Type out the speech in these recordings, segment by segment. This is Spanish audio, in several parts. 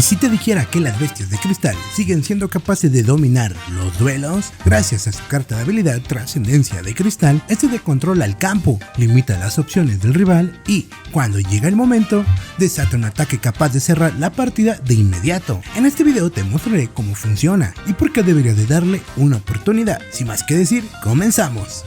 ¿Y si te dijera que las bestias de cristal siguen siendo capaces de dominar los duelos? Gracias a su carta de habilidad Trascendencia de Cristal, este de controla el campo, limita las opciones del rival y, cuando llega el momento, desata un ataque capaz de cerrar la partida de inmediato. En este video te mostraré cómo funciona y por qué deberías de darle una oportunidad. Sin más que decir, comenzamos.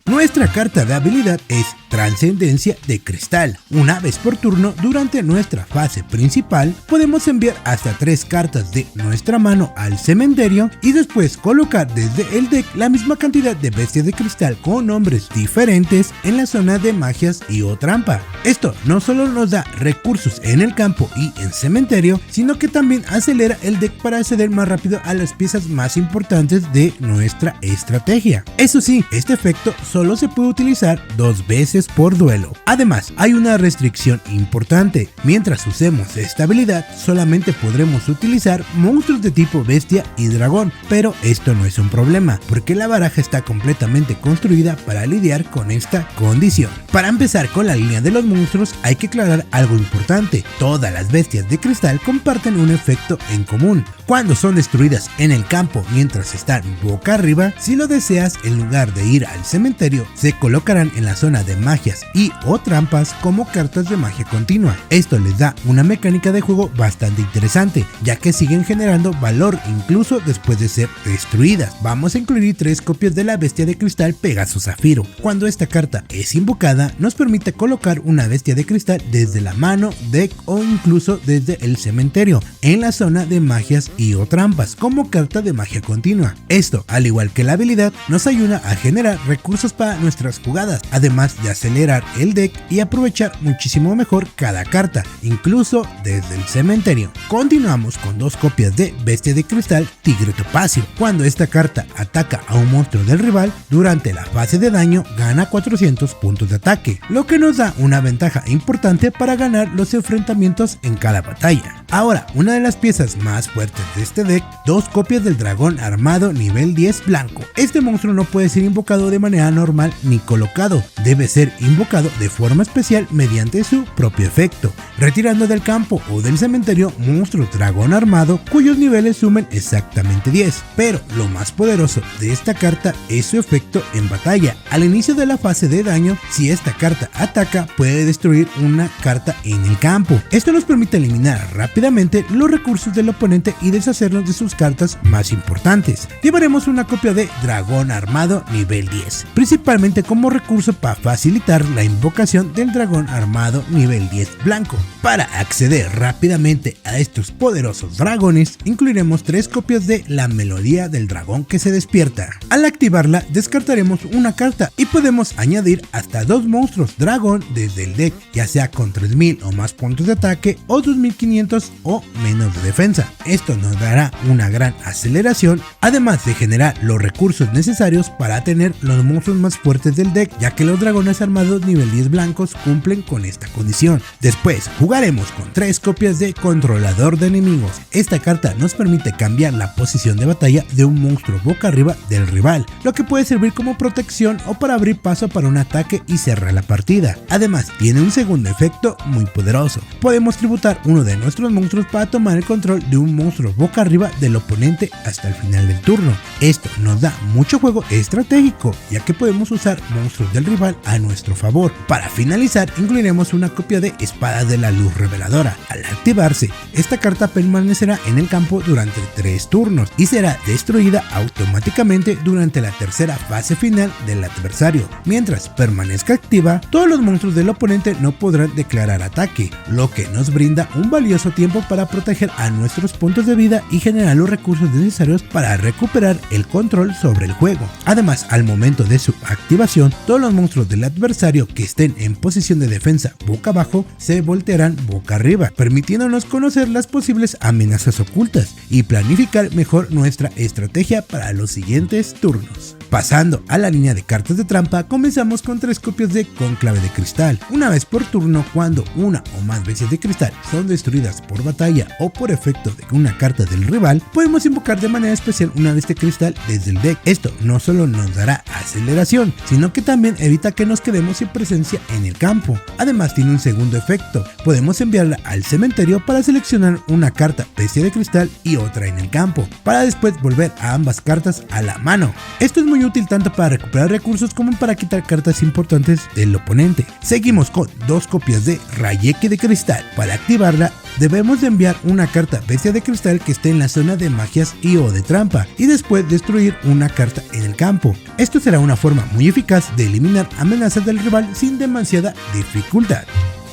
Nuestra carta de habilidad es Trascendencia de Cristal. Una vez por turno durante nuestra fase principal podemos enviar hasta 3 cartas de nuestra mano al cementerio y después colocar desde el deck la misma cantidad de bestias de cristal con nombres diferentes en la zona de magias y o trampa. Esto no solo nos da recursos en el campo y en cementerio, sino que también acelera el deck para acceder más rápido a las piezas más importantes de nuestra estrategia. Eso sí, este efecto solo se puede utilizar 2 veces por duelo. Además, hay una restricción importante. Mientras usemos esta habilidad, solamente podremos utilizar monstruos de tipo bestia y dragón, pero esto no es un problema, porque la baraja está completamente construida para lidiar con esta condición. Para empezar con la línea de los monstruos, hay que aclarar algo importante. Todas las bestias de cristal comparten un efecto en común. Cuando son destruidas en el campo mientras están boca arriba, si lo deseas, en lugar de ir al cementerio, se colocarán en la zona de magias y o trampas como cartas de magia continua. Esto les da una mecánica de juego bastante interesante, ya que siguen generando valor incluso después de ser destruidas. Vamos a incluir 3 copias de la bestia de cristal Pegaso Zafiro. Cuando esta carta es invocada, nos permite colocar una bestia de cristal desde la mano, deck o incluso desde el cementerio en la zona de magias y o trampas como carta de magia continua. Esto, al igual que la habilidad, nos ayuda a generar recursos para nuestras jugadas, además de acelerar el deck y aprovechar muchísimo mejor cada carta, incluso desde el cementerio. Continuamos con 2 copias de bestia de cristal Tigre Topacio. Cuando esta carta ataca a un monstruo del rival, durante la fase de daño gana 400 puntos de ataque, lo que nos da una ventaja importante para ganar los enfrentamientos en cada batalla. Ahora, una de las piezas más fuertes de este deck, 2 copias del dragón armado nivel 10 blanco. Este monstruo no puede ser invocado de manera normal ni colocado, debe ser invocado de forma especial mediante su propio efecto, retirando del campo o del cementerio monstruos dragón armado cuyos niveles sumen exactamente 10. Pero lo más poderoso de esta carta es su efecto en batalla. Al inicio de la fase de daño, si esta carta ataca, puede destruir una carta en el campo. Esto nos permite eliminar rápidamente los recursos del oponente y deshacernos de sus cartas más importantes. Llevaremos una copia de dragón armado nivel 10, principalmente como recurso para facilitar la invocación del dragón armado nivel 10 blanco. Para acceder rápidamente a estos poderosos dragones, incluiremos 3 copias de la melodía del dragón que se despierta. Al activarla, descartaremos una carta y podemos añadir hasta 2 monstruos dragón desde el deck, ya sea con 3000 o más puntos de ataque o 2500 o menos de defensa. Esto nos dará una gran aceleración, además de generar los recursos necesarios para tener los monstruos más fuertes del deck, ya que los dragones armados nivel 10 blancos cumplen con esta condición. Después jugaremos con 3 copias de Controlador de Enemigos. Esta carta nos permite cambiar la posición de batalla de un monstruo boca arriba del rival, lo que puede servir como protección o para abrir paso para un ataque y cerrar la partida. Además, tiene un segundo efecto muy poderoso. Podemos tributar uno de nuestros monstruos para tomar el control de un monstruo boca arriba del oponente hasta el final del turno. Esto nos da mucho juego estratégico, ya que podemos usar monstruos del rival a nuestro favor. Para finalizar, incluiremos una copia de Espada de la Luz Reveladora. Al activarse, esta carta permanecerá en el campo durante 3 turnos y será destruida automáticamente durante la tercera fase final del adversario. Mientras permanezca activa, todos los monstruos del oponente no podrán declarar ataque, lo que nos brinda un valioso tiempo para proteger a nuestros puntos de vida y generar los recursos necesarios para recuperar el control sobre el juego. Además, al momento de su activación, todos los monstruos del adversario que estén en posición de defensa boca abajo se voltearán boca arriba, permitiéndonos conocer las posibles amenazas ocultas y planificar mejor nuestra estrategia para los siguientes turnos. Pasando a la línea de cartas de trampa, comenzamos con 3 copias de Cónclave de Cristal. Una vez por turno, cuando una o más bestias de cristal son destruidas por batalla o por efecto de una carta del rival, podemos invocar de manera especial una bestia de cristal desde el deck. Esto no solo nos dará aceleración, sino que también evita que nos quedemos sin presencia en el campo. Además tiene un segundo efecto, podemos enviarla al cementerio para seleccionar una carta bestia de cristal y otra en el campo, para después volver a ambas cartas a la mano. Esto es muy útil tanto para recuperar recursos como para quitar cartas importantes del oponente. Seguimos con 2 copias de Rayeque de Cristal. Para activarla debemos de enviar una carta bestia de cristal que esté en la zona de magias y o de trampa y después destruir una carta en el campo. Esto será una forma muy eficaz de eliminar amenazas del rival sin demasiada dificultad.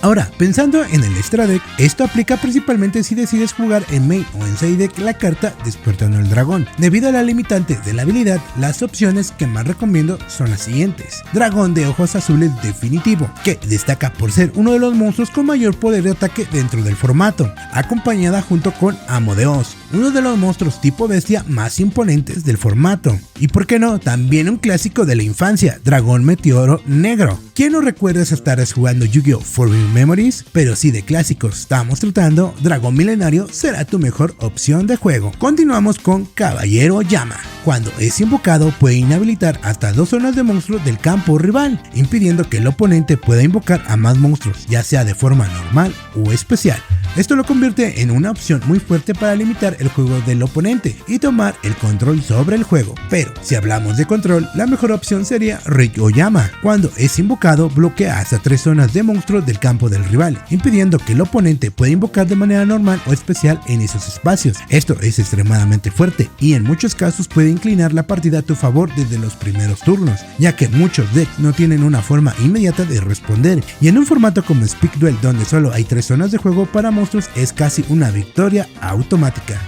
Ahora, pensando en el extra deck, esto aplica principalmente si decides jugar en main o en side deck la carta Despertando el Dragón. Debido a la limitante de la habilidad, las opciones que más recomiendo son las siguientes. Dragón de ojos azules definitivo, que destaca por ser uno de los monstruos con mayor poder de ataque dentro del formato, acompañada junto con Amo de Oz, uno de los monstruos tipo bestia más imponentes del formato. Y por qué no, también un clásico de la infancia, Dragón Meteoro Negro. ¿Quién no recuerda estar jugando Yu-Gi-Oh! Forbidden Memories? Pero si de clásicos estamos tratando, Dragón Milenario será tu mejor opción de juego. Continuamos con Caballero Llama. Cuando es invocado puede inhabilitar hasta 2 zonas de monstruos del campo rival, impidiendo que el oponente pueda invocar a más monstruos, ya sea de forma normal o especial. Esto lo convierte en una opción muy fuerte para limitar el juego del oponente y tomar el control sobre el juego. Pero si hablamos de control, la mejor opción sería Ryoyama. Cuando es invocado bloquea hasta 3 zonas de monstruos del campo del rival, impidiendo que el oponente pueda invocar de manera normal o especial en esos espacios. Esto es extremadamente fuerte y en muchos casos puede inclinar la partida a tu favor desde los primeros turnos, ya que muchos decks no tienen una forma inmediata de responder, y en un formato como Speed Duel donde solo hay 3 zonas de juego para monstruos es casi una victoria automática.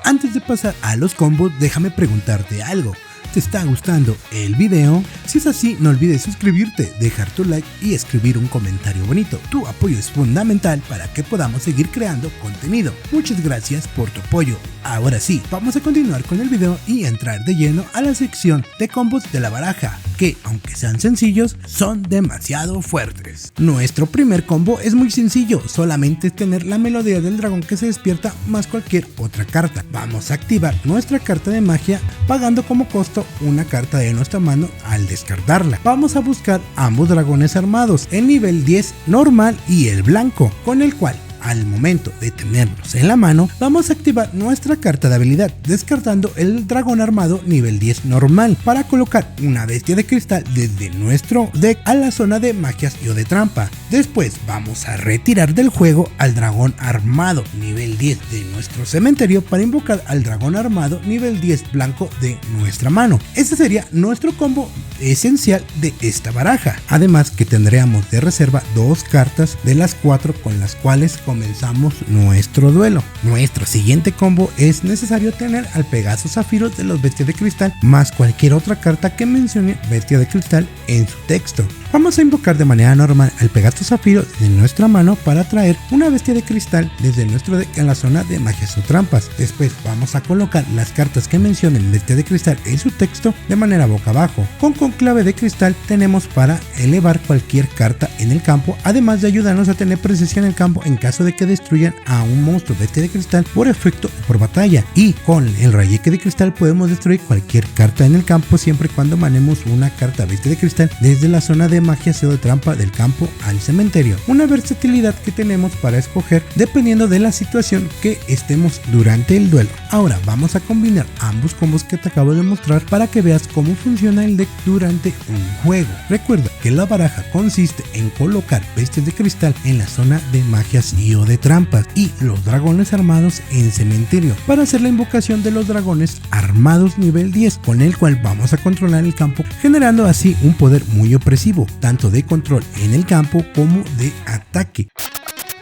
Antes de pasar a los combos, déjame preguntarte algo. ¿Te está gustando el video? Si es así, no olvides suscribirte, dejar tu like y escribir un comentario bonito. Tu apoyo es fundamental para que podamos seguir creando contenido. Muchas gracias por tu apoyo. Ahora sí, vamos a continuar con el video y entrar de lleno a la sección de combos de la baraja, que aunque sean sencillos, son demasiado fuertes. Nuestro primer combo es muy sencillo, solamente es tener la melodía del dragón que se despierta más cualquier otra carta. Vamos a activar nuestra carta de magia pagando como costo una carta de nuestra mano al descartarla. Vamos a buscar ambos dragones armados, el nivel 10 normal y el blanco, con el cual al momento de tenerlos en la mano, vamos a activar nuestra carta de habilidad, descartando el dragón armado nivel 10 normal, para colocar una bestia de cristal desde nuestro deck a la zona de magias y o de trampa. Después vamos a retirar del juego al dragón armado nivel 10 de nuestro cementerio para invocar al dragón armado nivel 10 blanco de nuestra mano. Este sería nuestro combo esencial de esta baraja. Además que tendríamos de reserva 2 cartas de las 4 con las cuales comenzamos nuestro duelo. Nuestro siguiente combo es necesario tener al Pegaso Zafiro de los bestias de cristal más cualquier otra carta que mencione bestia de cristal en su texto. Vamos a invocar de manera normal al Pegaso Zafiro de nuestra mano para traer una bestia de cristal desde nuestro deck en la zona de magias o trampas. Después vamos a colocar las cartas que mencionen bestia de cristal en su texto de manera boca abajo. Con Conclave de Cristal tenemos para elevar cualquier carta en el campo, además de ayudarnos a tener presencia en el campo en caso de que destruyan a un monstruo bestia de cristal por efecto o por batalla. Y con el Rayeque de Cristal podemos destruir cualquier carta en el campo siempre y cuando manemos una carta bestia de cristal desde la zona de magia o de trampa del campo al cementerio. Una versatilidad que tenemos para escoger dependiendo de la situación que estemos durante el duelo. Ahora vamos a combinar ambos combos que te acabo de mostrar para que veas cómo funciona el deck durante un juego. Recuerda que la baraja consiste en colocar bestias de cristal en la zona de magias y o de trampas y los dragones armados en cementerio para hacer la invocación de los dragones armados nivel 10, con el cual vamos a controlar el campo, generando así un poder muy opresivo, tanto de control en el campo como de ataque.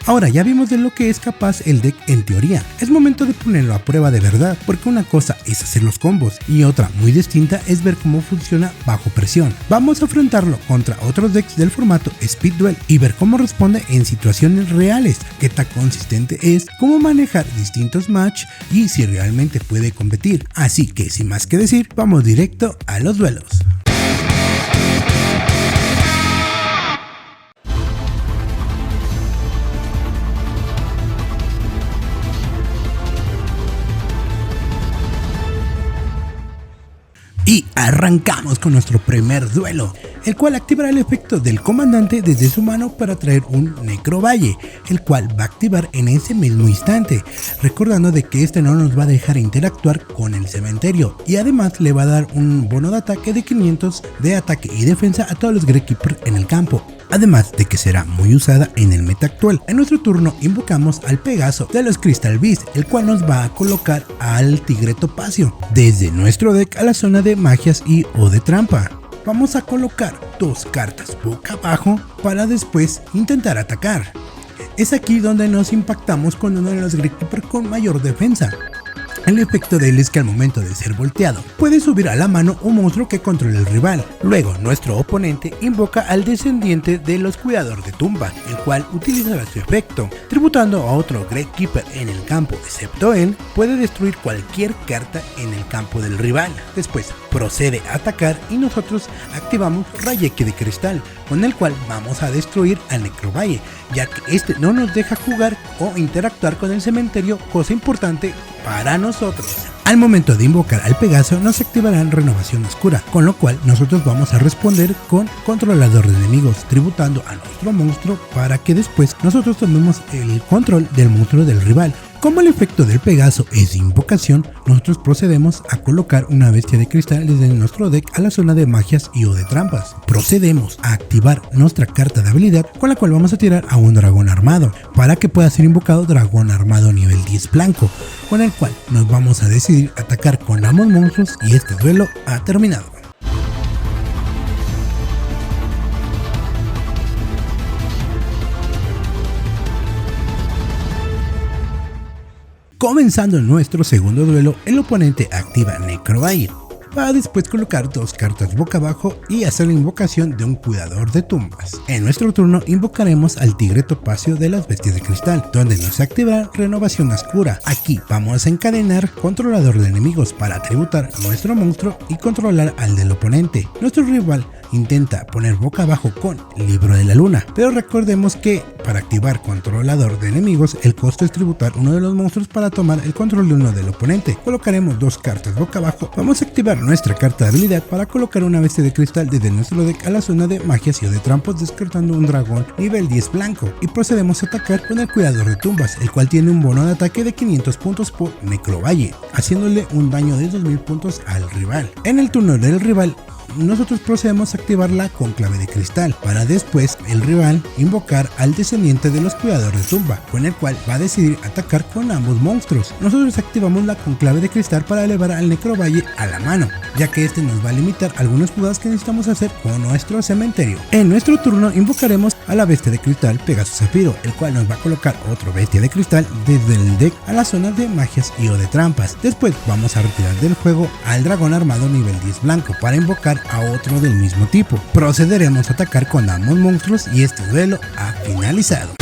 Ahora ya vimos de lo que es capaz el deck en teoría, es momento de ponerlo a prueba de verdad, porque una cosa es hacer los combos y otra muy distinta es ver cómo funciona bajo presión. Vamos a enfrentarlo contra otros decks del formato Speed Duel y ver cómo responde en situaciones reales, qué tan consistente es, cómo manejar distintos match y si realmente puede competir. Así que sin más que decir, vamos directo a los duelos. Y arrancamos con nuestro primer duelo, el cual activará el efecto del comandante desde su mano para traer un Necrovalle, el cual va a activar en ese mismo instante, recordando de que este no nos va a dejar interactuar con el cementerio y además le va a dar un bono de ataque de 500 de ataque y defensa a todos los Gravekeeper en el campo. Además de que será muy usada en el meta actual. En nuestro turno invocamos al Pegaso de los Crystal Beast, el cual nos va a colocar al Tigre Topacio desde nuestro deck a la zona de magias y o de trampa. Vamos a colocar dos cartas boca abajo para después intentar atacar. Es aquí donde nos impactamos con uno de los Gravekeeper con mayor defensa. El efecto de él es que al momento de ser volteado, puede subir a la mano un monstruo que controle el rival. Luego, nuestro oponente invoca al descendiente de los Cuidadores de Tumba, el cual utilizará su efecto. Tributando a otro Gravekeeper en el campo excepto él, puede destruir cualquier carta en el campo del rival. Después, procede a atacar y nosotros activamos Rayeque de Cristal, con el cual vamos a destruir al Necrovalle, ya que este no nos deja jugar o interactuar con el cementerio, cosa importante para nosotros. Al momento de invocar al Pegaso nos activarán Renovación Oscura, con lo cual nosotros vamos a responder con Controlador de Enemigos, tributando a nuestro monstruo para que después nosotros tomemos el control del monstruo del rival. Como el efecto del Pegaso es de invocación, nosotros procedemos a colocar una bestia de cristal desde nuestro deck a la zona de magias y o de trampas. Procedemos a activar nuestra carta de habilidad, con la cual vamos a tirar a un dragón armado, para que pueda ser invocado dragón armado nivel 10 blanco, con el cual nos vamos a decidir atacar con ambos monstruos y este duelo ha terminado. Comenzando nuestro segundo duelo, el oponente activa Necrovalle para después colocar dos cartas boca abajo y hacer la invocación de un Cuidador de Tumbas. En nuestro turno invocaremos al Tigre Topacio de las Bestias de Cristal, donde nos activará Renovación Oscura. Aquí vamos a encadenar Controlador de Enemigos para tributar a nuestro monstruo y controlar al del oponente. Nuestro rival intenta poner boca abajo con Libro de la Luna, pero recordemos que para activar Controlador de Enemigos el costo es tributar uno de los monstruos para tomar el control de uno del oponente. Colocaremos dos cartas boca abajo, vamos a activar nuestra carta de habilidad para colocar una bestia de cristal desde nuestro deck a la zona de magias y o de trampas, descartando un dragón nivel 10 blanco y procedemos a atacar con el Cuidador de Tumbas, el cual tiene un bono de ataque de 500 puntos por Necrovalle, haciéndole un daño de 2000 puntos al rival. En el turno del rival nosotros procedemos a activar la Cónclave de Cristal para después el rival invocar al descendiente de los Cuidadores de Tumba, con el cual va a decidir atacar con ambos monstruos. Nosotros activamos la Cónclave de Cristal para elevar al Necrovalle a la mano, ya que este nos va a limitar algunas jugadas que necesitamos hacer con nuestro cementerio. En nuestro turno invocaremos a la Bestia de Cristal Pegaso Zafiro, el cual nos va a colocar otro Bestia de Cristal desde el deck a la zona de magias y o de trampas. Después vamos a retirar del juego al Dragón Armado nivel 10 blanco para invocar a otro del mismo tipo. Procederemos a atacar con ambos monstruos y este duelo ha finalizado.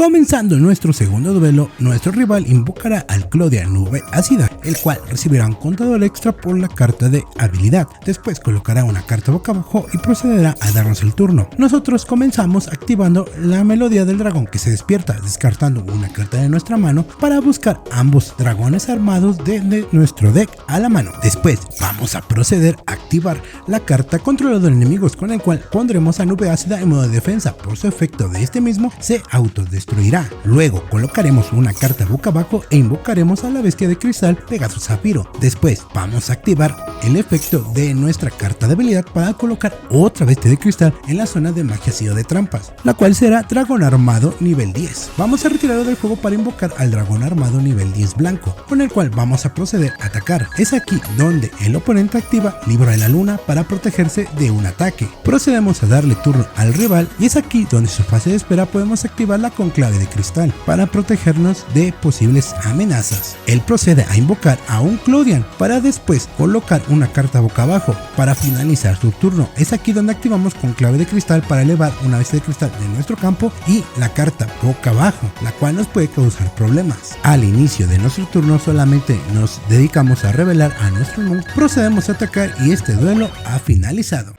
Comenzando nuestro segundo duelo, nuestro rival invocará al Clodia Nube Ácida, el cual recibirá un contador extra por la carta de habilidad. Después colocará una carta boca abajo y procederá a darnos el turno. Nosotros comenzamos activando la Melodía del Dragón que se despierta, descartando una carta de nuestra mano para buscar ambos dragones armados desde nuestro deck a la mano. Después vamos a proceder a activar la carta Controlador de Enemigos, con el cual pondremos a Nube Ácida en modo de defensa. Por su efecto de este mismo se autodestruirá destruirá. Luego colocaremos una carta boca abajo e invocaremos a la bestia de cristal Pegasus Zafiro. Después vamos a activar el efecto de nuestra carta de habilidad para colocar otra bestia de cristal en la zona de magias y o de trampas, la cual será dragón armado nivel 10. Vamos a retirarlo del juego para invocar al dragón armado nivel 10 blanco, con el cual vamos a proceder a atacar. Es aquí donde el oponente activa Libro de la Luna para protegerse de un ataque. Procedemos a darle turno al rival y es aquí donde en su fase de espera podemos activar la conclave de cristal para protegernos de posibles amenazas. Él procede a invocar a un Clodian para después colocar una carta boca abajo para finalizar su turno. Es aquí donde activamos conclave de cristal para elevar una bestia de cristal de nuestro campo y la carta boca abajo, la cual nos puede causar problemas. Al inicio de nuestro turno solamente nos dedicamos a revelar a nuestro monstruo, procedemos a atacar y este duelo ha finalizado.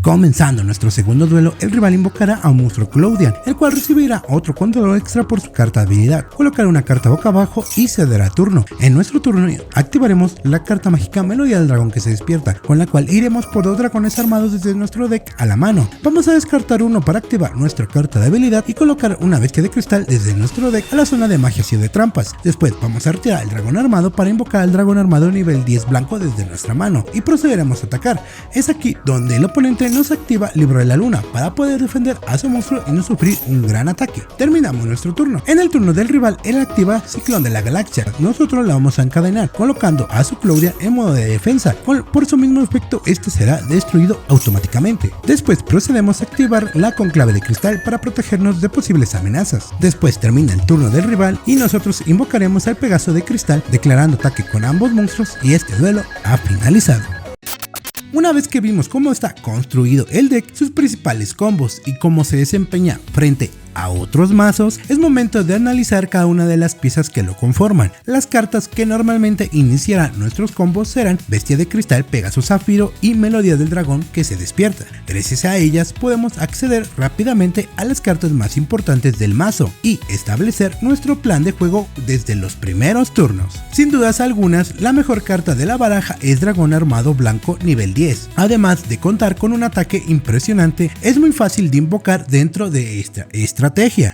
Comenzando nuestro segundo duelo, el rival invocará a un monstruo Clodian, el cual recibirá otro control extra por su carta de habilidad, colocará una carta boca abajo y cederá turno. En nuestro turno activaremos la carta mágica Melodía del Dragón que se despierta, con la cual iremos por 2 dragones armados desde nuestro deck a la mano. Vamos a descartar uno para activar nuestra carta de habilidad y colocar una bestia de cristal desde nuestro deck a la zona de magias y de trampas. Después vamos a retirar el dragón armado para invocar al dragón armado nivel 10 blanco desde nuestra mano y procederemos a atacar. Es aquí donde el oponente nos activa Libro de la Luna para poder defender a su monstruo y no sufrir un gran ataque. Terminamos nuestro turno. En el turno del rival, él activa Ciclón de la Galaxia. Nosotros la vamos a encadenar colocando a su Clodian en modo de defensa. Por su mismo efecto, este será destruido automáticamente. Después procedemos a activar la conclave de cristal para protegernos de posibles amenazas. Después termina el turno del rival y nosotros invocaremos al Pegaso de cristal declarando ataque con ambos monstruos y este duelo ha finalizado. Una vez que vimos cómo está construido el deck, sus principales combos y cómo se desempeña frente a otros mazos, es momento de analizar cada una de las piezas que lo conforman. Las cartas que normalmente iniciarán nuestros combos serán Bestia de Cristal, Pegasus Zafiro y Melodía del Dragón que se despierta. Gracias a ellas podemos acceder rápidamente a las cartas más importantes del mazo y establecer nuestro plan de juego desde los primeros turnos. Sin dudas algunas, la mejor carta de la baraja es Dragón Armado Blanco nivel 10. Además de contar con un ataque impresionante, es muy fácil de invocar dentro de esta estrategia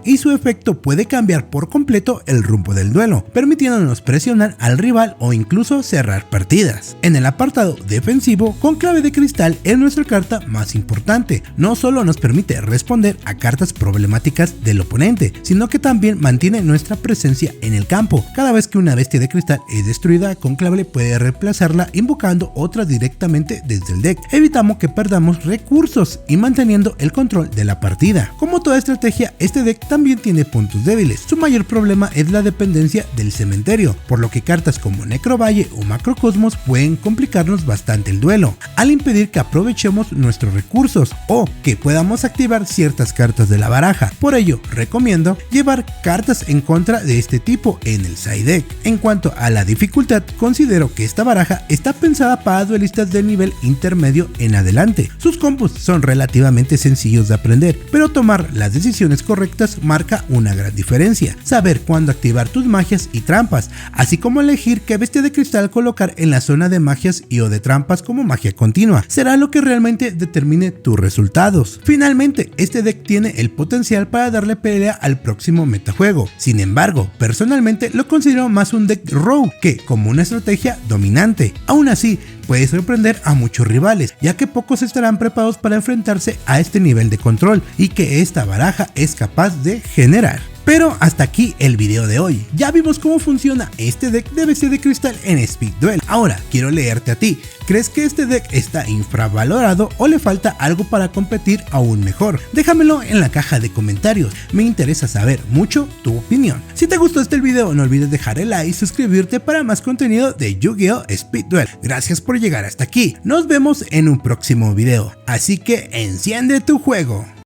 y su efecto puede cambiar por completo el rumbo del duelo, permitiéndonos presionar al rival o incluso cerrar partidas. En el apartado defensivo, Conclave de Cristal es nuestra carta más importante. No solo nos permite responder a cartas problemáticas del oponente, sino que también mantiene nuestra presencia en el campo. Cada vez que una bestia de cristal es destruida, Conclave puede reemplazarla invocando otra directamente desde el deck. Evitamos que perdamos recursos y manteniendo el control de la partida. Como toda estrategia, este deck también tiene puntos débiles. Su mayor problema es la dependencia del cementerio, por lo que cartas como Necrovalle o Macrocosmos pueden complicarnos bastante el duelo, al impedir que aprovechemos nuestros recursos o que podamos activar ciertas cartas de la baraja. Por ello, recomiendo llevar cartas en contra de este tipo en el side deck. En cuanto a la dificultad, considero que esta baraja está pensada para duelistas de nivel intermedio en adelante. Sus combos son relativamente sencillos de aprender, pero tomar las decisiones correctas marca una gran diferencia. Saber cuándo activar tus magias y trampas, así como elegir qué bestia de cristal colocar en la zona de magias y o de trampas como magia continua, será lo que realmente determine tus resultados. Finalmente, este deck tiene el potencial para darle pelea al próximo metajuego. Sin embargo, personalmente lo considero más un deck rogue que como una estrategia dominante. Aún así, puede sorprender a muchos rivales, ya que pocos estarán preparados para enfrentarse a este nivel de control y que esta baraja es capaz de generar. Pero hasta aquí el video de hoy. Ya vimos cómo funciona este deck de bestia de cristal en Speed Duel. Ahora quiero leerte a ti. ¿Crees que este deck está infravalorado o le falta algo para competir aún mejor? Déjamelo en la caja de comentarios. Me interesa saber mucho tu opinión. Si te gustó este video, no olvides dejar el like y suscribirte para más contenido de Yu-Gi-Oh! Speed Duel. Gracias por llegar hasta aquí. Nos vemos en un próximo video. Así que enciende tu juego.